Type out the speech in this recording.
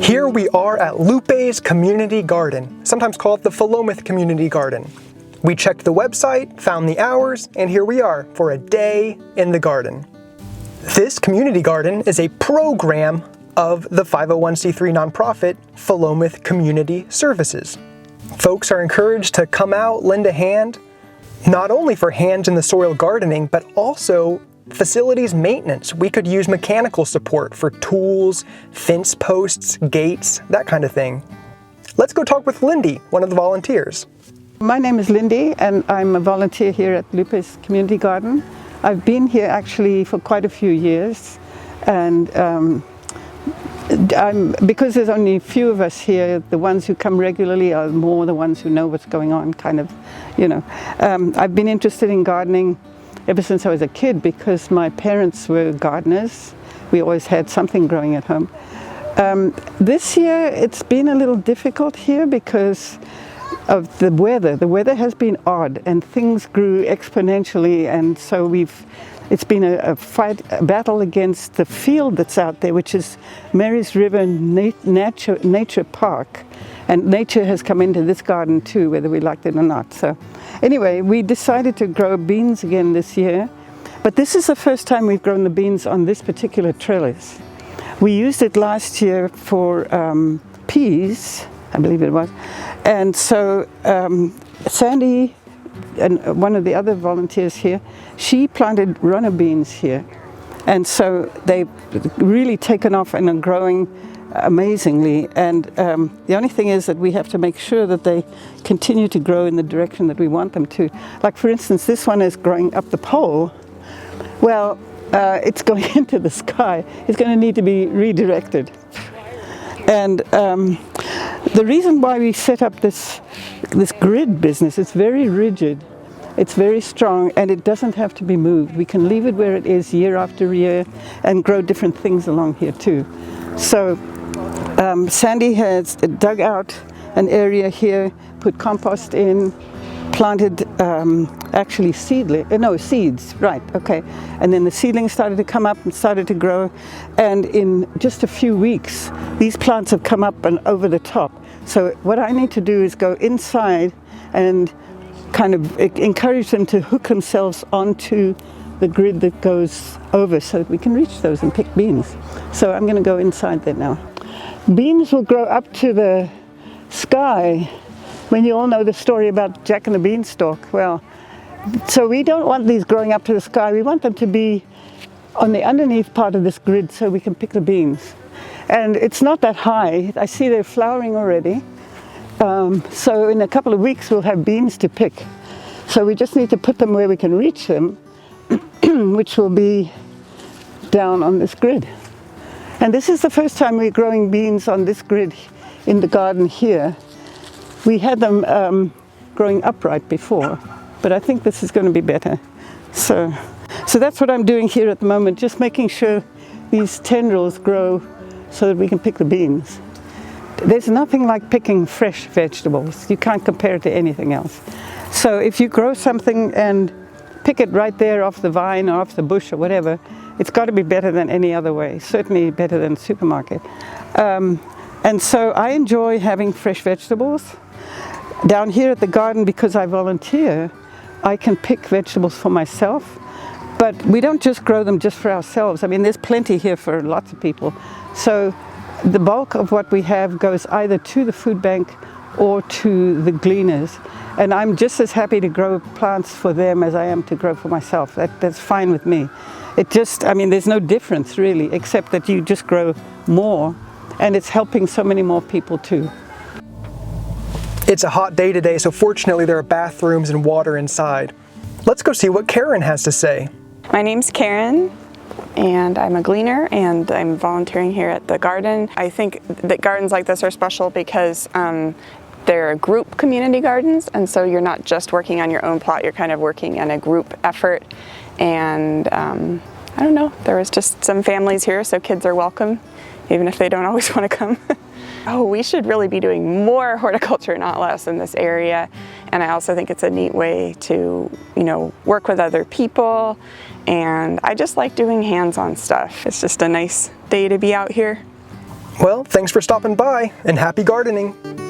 Here we are at Lupe's Community Garden, sometimes called the Philomath Community Garden. We checked the website, found the hours, and here we are for a day in the garden. This community garden is a program of the 501c3 nonprofit Philomath Community Services. Folks are encouraged to come out, lend a hand, not only for hands in the soil gardening, but also facilities maintenance. We could use mechanical support for tools, fence posts, gates, that kind of thing. Let's go talk with Lindy, one of the volunteers. My name is Lindy and I'm a volunteer here at Lupe's Community Garden. I've been here actually for quite a few years, and because there's only a few of us here, the ones who come regularly are more the ones who know what's going on, kind of, you know. I've been interested in gardening ever since I was a kid because my parents were gardeners. We always had something growing at home. This year it's been a little difficult here because of the weather. The weather has been odd and things grew exponentially, and so it's been a battle against the field that's out there, which is Mary's River Nature Park. And nature has come into this garden too, whether we liked it or not. So anyway, we decided to grow beans again this year, but this is the first time we've grown the beans on this particular trellis. We used it last year for peas, I believe it was. And so Sandy, and one of the other volunteers here, she planted runner beans here. And so they've really taken off and are growing amazingly. And the only thing is that we have to make sure that they continue to grow in the direction that we want them to. Like for instance, this one is growing up the pole. Well, it's going into the sky. It's going to need to be redirected. And the reason why we set up this grid business, it's very rigid, it's very strong, and it doesn't have to be moved. We can leave it where it is year after year and grow different things along here too. So Sandy has dug out an area here, put compost in, planted actually seeds, right, okay. And then the seedlings started to come up and started to grow, and in just a few weeks these plants have come up and over the top. So what I need to do is go inside and kind of encourage them to hook themselves onto the grid that goes over so that we can reach those and pick beans. So I'm going to go inside there now. Beans will grow up to the sky. When you all know the story about Jack and the Beanstalk, well, so we don't want these growing up to the sky. We want them to be on the underneath part of this grid so we can pick the beans. And it's not that high. I see they're flowering already. So in a couple of weeks we'll have beans to pick. So we just need to put them where we can reach them, which will be down on this grid. And this is the first time we're growing beans on this grid in the garden here. We had them growing upright before, but I think this is going to be better. So that's what I'm doing here at the moment, just making sure these tendrils grow so that we can pick the beans. There's nothing like picking fresh vegetables. You can't compare it to anything else. So if you grow something and pick it right there off the vine or off the bush or whatever, it's got to be better than any other way, certainly better than the supermarket. And so I enjoy having fresh vegetables. Down here at the garden, because I volunteer, I can pick vegetables for myself, but we don't just grow them just for ourselves. I mean, there's plenty here for lots of people. So the bulk of what we have goes either to the food bank or to the gleaners. And I'm just as happy to grow plants for them as I am to grow for myself. That's fine with me. It just, I mean, there's no difference really, except that you just grow more, and it's helping so many more people too. It's a hot day today, so fortunately there are bathrooms and water inside. Let's go see what Karen has to say. My name's Karen, and I'm a gleaner, and I'm volunteering here at the garden. I think that gardens like this are special because they're group community gardens, and so you're not just working on your own plot, you're kind of working in a group effort. And I don't know, there was just some families here, so kids are welcome, even if they don't always want to come. Oh, we should really be doing more horticulture, not less, in this area. And I also think it's a neat way to, work with other people. And I just like doing hands-on stuff. It's just a nice day to be out here. Well, thanks for stopping by, and happy gardening!